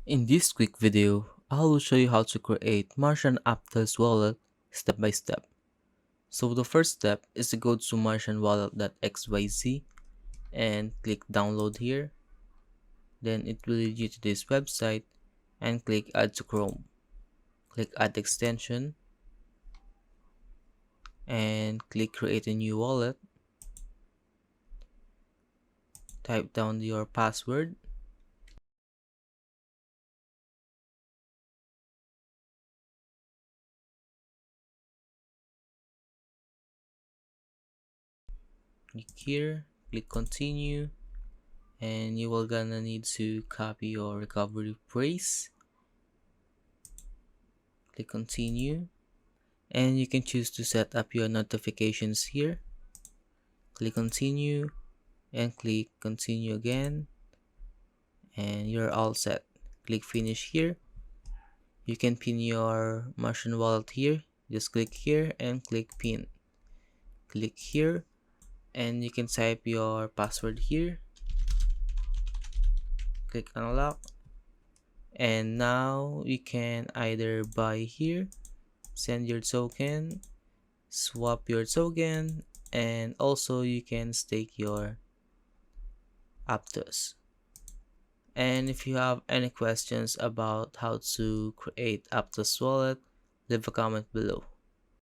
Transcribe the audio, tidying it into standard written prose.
In this quick video, I will show you how to create Martian APTOS Wallet step by step. So the first step is to go to martianwallet.xyz and click download here. Then it will lead you to this website and click add to Chrome. Click add extension and click create a new wallet. Type down your password. Click here, click continue, and you will gonna need to copy your recovery phrase. Click continue, and you can choose to set up your notifications here. Click continue and click continue again, and you're all set. Click finish here. You can pin your Martian wallet here. Just click here and click pin. Click here and you can type your password here. Click unlock, and now you can either buy here, send your token, swap your token, and also you can stake your Aptos. And if you have any questions about how to create Aptos wallet, leave a comment below.